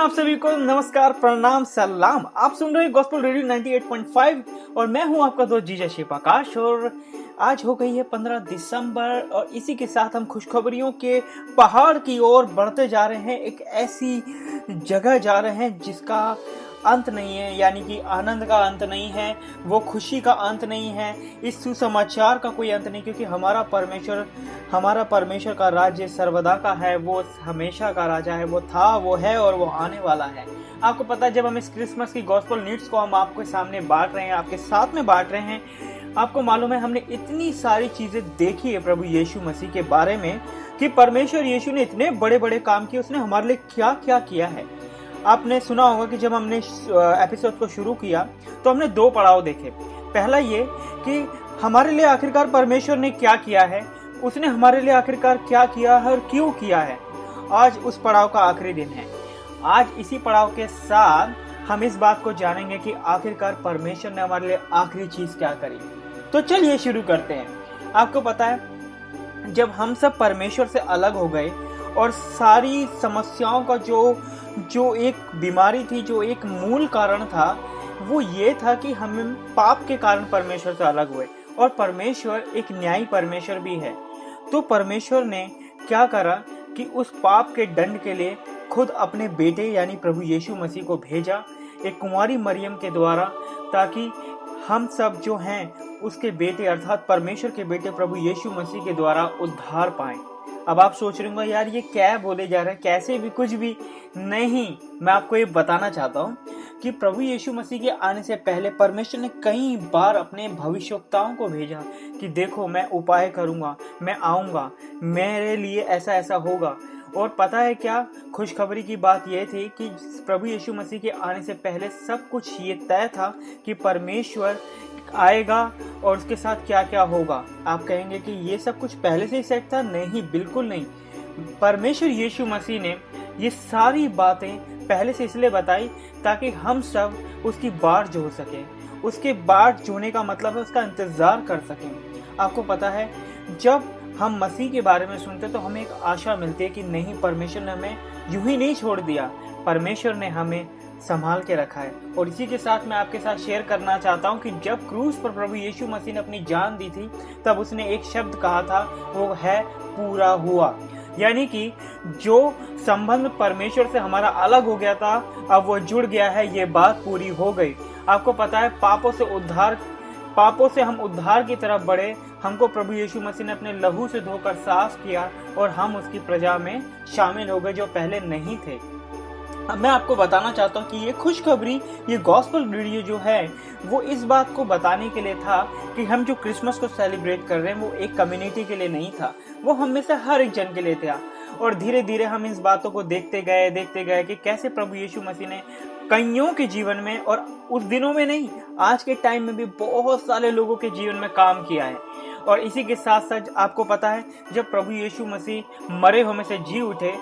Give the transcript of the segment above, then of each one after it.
आप सभी को नमस्कार, प्रणाम, सलाम। आप सुन रहे हैं गॉस्पेल रेडियो 98.5 और मैं हूं आपका दोस्त जीजा शिव आकाश। और आज हो गई है 15 दिसंबर और इसी के साथ हम खुशखबरियों के पहाड़ की ओर बढ़ते जा रहे हैं। एक ऐसी जगह जा रहे हैं जिसका अंत नहीं है, यानी कि आनंद का अंत नहीं है, वो खुशी का अंत नहीं है, इस सुसमाचार का कोई अंत नहीं, क्योंकि हमारा परमेश्वर का राज्य सर्वदा का है, वो हमेशा का राजा है, वो था, वो है और वो आने वाला है। आपको पता है, जब हम इस क्रिसमस की गॉस्पेल नीड्स को हम आपके सामने बांट रहे हैं, आपके साथ में बांट रहे हैं, आपको मालूम है हमने इतनी सारी चीजें देखी है प्रभु यीशु मसीह के बारे में कि परमेश्वर यीशु ने इतने बड़े बड़े काम किए, उसने हमारे लिए क्या क्या किया है। आपने सुना होगा कि जब हमने एपिसोड को शुरू किया तो हमने दो पड़ाव देखे। पहला ये कि हमारे लिए आखिरकार परमेश्वर ने क्या किया है, उसने हमारे लिए आखिरकार क्या किया है और क्यों किया है। आज उस पड़ाव का आखिरी दिन है। आज इसी पड़ाव के साथ हम इस बात को जानेंगे कि आखिरकार परमेश्वर ने हमारे लिए आखिरी चीज क्या करी। तो चलिए शुरू करते हैं। आपको पता है, जब हम सब परमेश्वर से अलग हो गए और सारी समस्याओं का जो एक बीमारी थी, जो एक मूल कारण था, वो ये था कि हम पाप के कारण परमेश्वर से अलग हुए। और परमेश्वर एक न्यायी परमेश्वर भी है। तो परमेश्वर ने क्या करा कि उस पाप के दंड के लिए खुद अपने बेटे यानी प्रभु यीशु मसीह को भेजा, एक कुंवारी मरियम के द्वारा, ताकि हम सब जो हैं उसके बेटे अर्थात परमेश्वर के बेटे प्रभु यीशु मसीह के द्वारा उद्धार पाएं। अब आप सोच रहे होंगे, यार ये क्या बोले जा रहा है, कैसे भी, कुछ भी नहीं। मैं आपको ये बताना चाहता हूँ कि प्रभु यीशु मसीह के आने से पहले परमेश्वर ने कई बार अपने भविष्यवक्ताओं को भेजा कि देखो मैं उपाय करूंगा, मैं आऊंगा, मेरे लिए ऐसा ऐसा होगा। और पता है क्या खुशखबरी की बात यह थी कि प्रभु यीशु मसीह के आने से पहले सब कुछ ये तय था कि परमेश्वर आएगा और उसके साथ क्या क्या होगा। आप कहेंगे कि ये सब कुछ पहले से ही सेट था। नहीं, बिल्कुल नहीं। परमेश्वर यीशु मसीह ने ये सारी बातें पहले से इसलिए बताई ताकि हम सब उसकी बाट जोह सकें। उसके बाट जोहने का मतलब है उसका इंतजार कर सकें। आपको पता है, जब हम मसीह के बारे में सुनते तो हमें एक आशा मिलती है कि नहीं, परमेश्वर ने हमें यूं ही नहीं छोड़ दिया, परमेश्वर ने हमें संभाल के रखा है। और इसी के साथ मैं आपके साथ शेयर करना चाहता हूं कि जब क्रूस पर प्रभु यीशु मसीह ने अपनी जान दी थी, तब उसने एक शब्द कहा था, वो है पूरा हुआ। यानी कि जो संबंध परमेश्वर से हमारा अलग हो गया था, अब वो जुड़ गया है, ये बात पूरी हो गई। आपको पता है, पापों से हम उद्धार की तरफ बढ़े। हमको प्रभु यीशु मसीह ने अपने लहू से धोकर साफ किया और हम उसकी प्रजा में शामिल हो गए जो पहले नहीं थे। अब मैं आपको बताना चाहता हूँ कि ये खुशखबरी, ये गॉस्पेल वीडियो जो है, वो इस बात को बताने के लिए था कि हम जो क्रिसमस को सेलिब्रेट कर रहे हैं वो एक कम्युनिटी के लिए नहीं था, वो हम में से हर एक जन के लिए था। और धीरे धीरे हम इस बातों को देखते गए कि कैसे प्रभु यीशु मसीह ने कईयों के जीवन में, और उस दिनों में नहीं, आज के टाइम में भी बहुत सारे लोगों के जीवन में काम किया है। और इसी के साथ साथ आपको पता है, जब प्रभु यीशु मसीह मरे हुए में से जी उठे,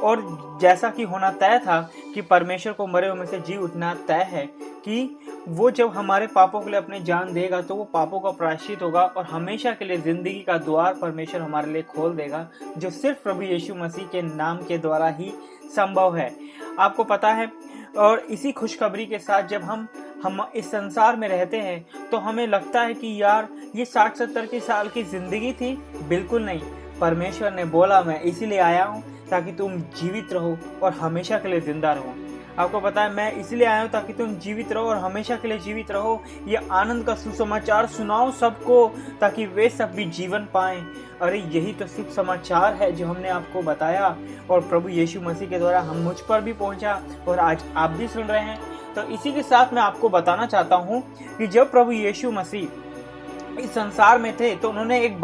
और जैसा कि होना तय था कि परमेश्वर को मरे हुए में से जी उठना तय है कि वो जब हमारे पापों के लिए अपने जान देगा तो वो पापों का प्रायश्चित होगा और हमेशा के लिए जिंदगी का द्वार परमेश्वर हमारे लिए खोल देगा, जो सिर्फ प्रभु यीशु मसीह के नाम के द्वारा ही संभव है। आपको पता है, और इसी खुशखबरी के साथ जब हम इस संसार में रहते हैं तो हमें लगता है कि यार ये 60-70 की साल की जिंदगी थी। बिल्कुल नहीं। परमेश्वर ने बोला, मैं इसीलिए आया हूँ ताकि तुम जीवित रहो और हमेशा के लिए जिंदा रहो। आपको पता है, मैं इसलिए आया हूँ ताकि तुम जीवित रहो और हमेशा के लिए जीवित रहो। ये आनंद का सुसमाचार सुनाओ सबको, ताकि वे सब भी जीवन पाएं। अरे यही तो शुभ समाचार है जो हमने आपको बताया, और प्रभु यीशु मसीह के द्वारा हम मुझ पर भी पहुंचा और आज आप भी सुन रहे हैं। तो इसी के साथ मैं आपको बताना चाहता हूँ कि जब प्रभु यीशु मसीह इस संसार में थे तो उन्होंने एक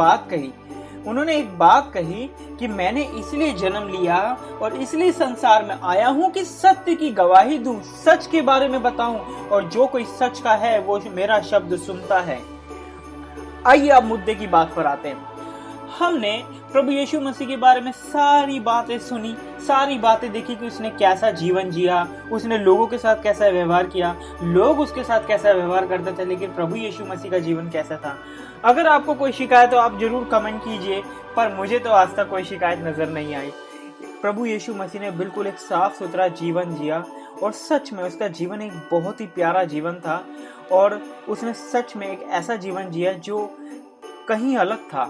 बात कही कि मैंने इसलिए जन्म लिया और इसलिए संसार में आया हूँ कि सत्य की गवाही दूं, सच के बारे में बताऊं, और जो कोई सच का है वो मेरा शब्द सुनता है। आइए अब मुद्दे की बात पर आते हैं। हमने प्रभु यीशु मसीह के बारे में सारी बातें सुनी, सारी बातें देखी कि उसने कैसा जीवन जिया, उसने लोगों के साथ कैसा व्यवहार किया, लोग उसके साथ कैसा व्यवहार करते थे, लेकिन प्रभु यीशु मसीह का जीवन कैसा था। अगर आपको कोई शिकायत हो आप जरूर कमेंट कीजिए, पर मुझे तो आज तक कोई शिकायत नजर नहीं आई। प्रभु यीशु मसीह ने बिल्कुल एक साफ सुथरा जीवन जिया और सच में उसका जीवन एक बहुत ही प्यारा जीवन था और उसने सच में एक ऐसा जीवन जिया जो कहीं अलग था।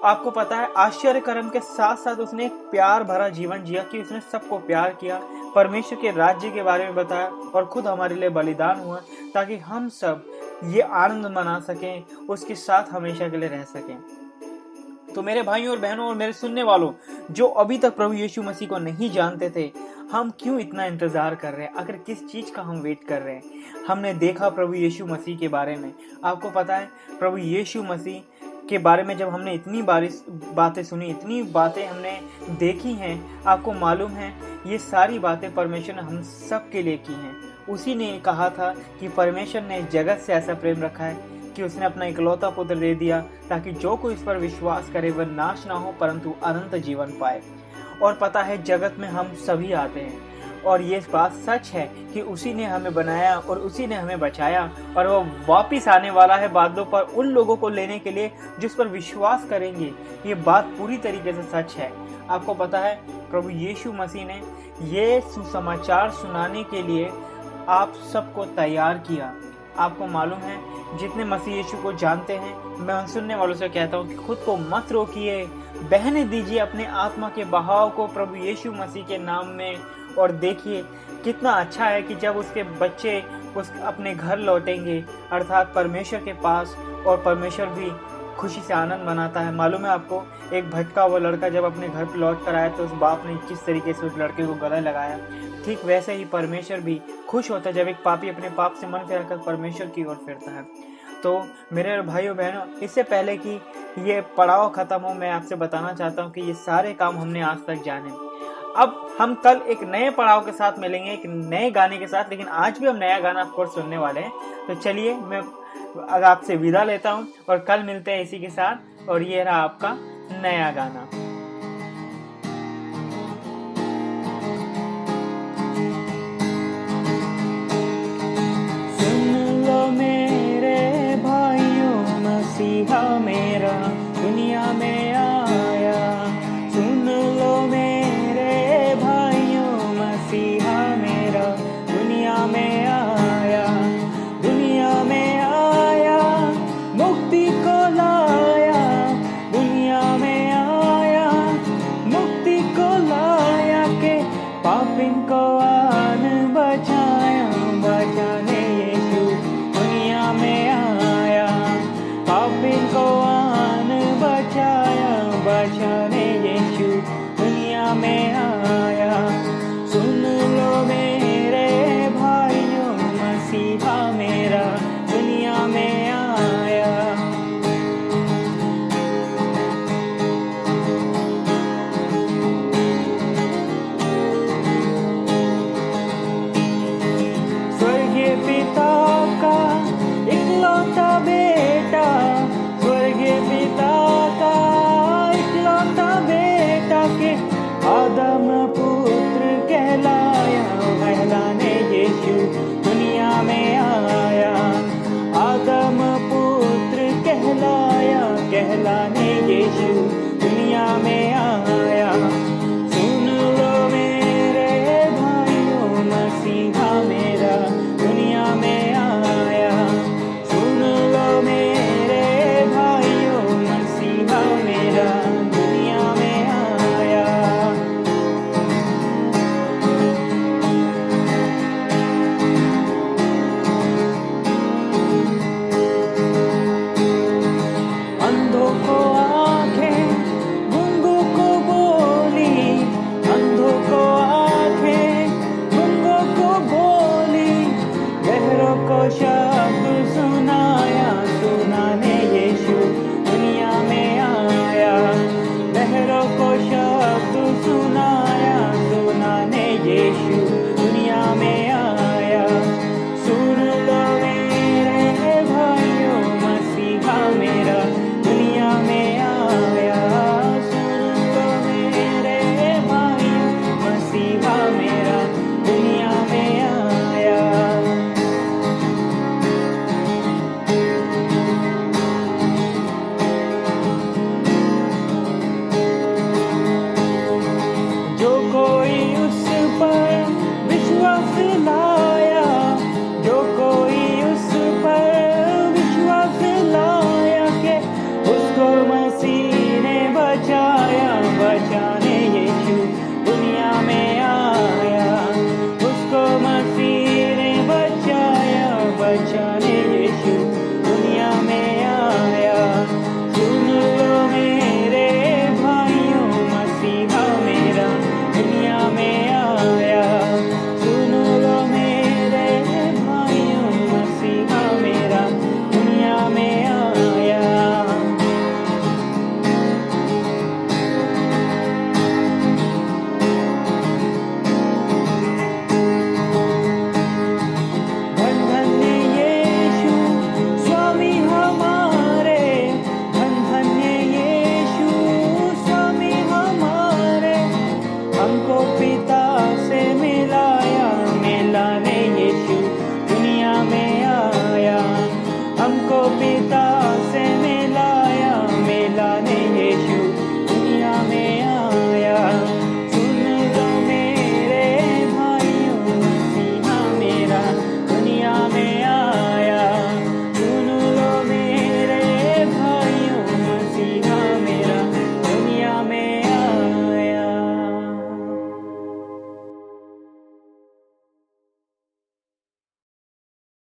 आपको पता है, आश्चर्य कर्म के साथ साथ उसने एक प्यार भरा जीवन जिया कि उसने सबको प्यार किया, परमेश्वर के राज्य के बारे में बताया और खुद हमारे लिए बलिदान हुआ ताकि हम सब ये आनंद मना सकें, उसके साथ हमेशा के लिए रह सकें। तो मेरे भाइयों और बहनों और मेरे सुनने वालों जो अभी तक प्रभु यीशु मसीह को नहीं जानते थे, हम क्यों इतना इंतजार कर रहे हैं? आखिर किस चीज का हम वेट कर रहे हैं? हमने देखा प्रभु यीशु मसीह के बारे में, आपको पता है प्रभु यीशु मसीह के बारे में जब हमने इतनी बातें सुनी, इतनी बातें हमने देखी हैं, आपको मालूम है ये सारी बातें परमेश्वर ने हम सब के लिए की हैं। उसी ने कहा था कि परमेश्वर ने जगत से ऐसा प्रेम रखा है कि उसने अपना इकलौता पुत्र दे दिया ताकि जो कोई इस पर विश्वास करे वह नाश ना हो परंतु अनंत जीवन पाए। और पता है जगत में हम सभी आते हैं और ये बात सच है कि उसी ने हमें बनाया और उसी ने हमें बचाया और वो वापिस आने वाला है बादलों पर उन लोगों को लेने के लिए जिस पर विश्वास करेंगे। ये बात पूरी तरीके से सच है। आपको पता है प्रभु यीशु मसीह ने ये सुसमाचार सुनाने के लिए आप सबको तैयार किया। आपको मालूम है जितने मसीह यीशु को जानते हैं, मैं उन सुनने वालों से कहता हूँ कि खुद को मत रोकिए, बहने दीजिए अपने आत्मा के बहाव को प्रभु यीशु मसीह के नाम में और देखिए कितना अच्छा है कि जब उसके बच्चे अपने घर लौटेंगे अर्थात परमेश्वर के पास, और परमेश्वर भी खुशी से आनंद मनाता है। मालूम है आपको, एक भटका हुआ लड़का जब अपने घर पर लौट कर आया तो उस बाप ने किस तरीके से उस लड़के को गले लगाया, ठीक वैसे ही परमेश्वर भी खुश होता है जब एक पापी अपने पाप से मन फिराकर परमेश्वर की ओर फिरता है। तो मेरे भाइयों बहनों, इससे पहले कि ये पड़ाव खत्म हो, मैं आपसे बताना चाहता हूँ कि ये सारे काम हमने आज तक जाने। अब हम कल एक नए पड़ाव के साथ मिलेंगे, एक नए गाने के साथ, लेकिन आज भी हम नया गाना ऑफकोर्स सुनने वाले हैं। तो चलिए मैं आपसे विदा लेता हूँ और कल मिलते हैं इसी के साथ। और ये रहा आपका नया गाना। सुन लो मेरे भाइयों, मसीहा मेरा दुनिया में आया। सुन लो मेरे भाइयों, मसीहा मेरा दुनिया में आया। दुनिया में आया, मुक्ति को लाया। दुनिया में आया, मुक्ति को लाया के पापिन को आन बचाया। बचाने यीशु दुनिया में आया, पापिन को आन बचाया। बचाने यीशु दुनिया में आया। सुन लो मेरे भाइयों, मसीहा मेरा दुनिया में आया। स्वर्गीय पिता का इकलौता बेटा, स्वर्गीय पिता का इकलौता बेटा के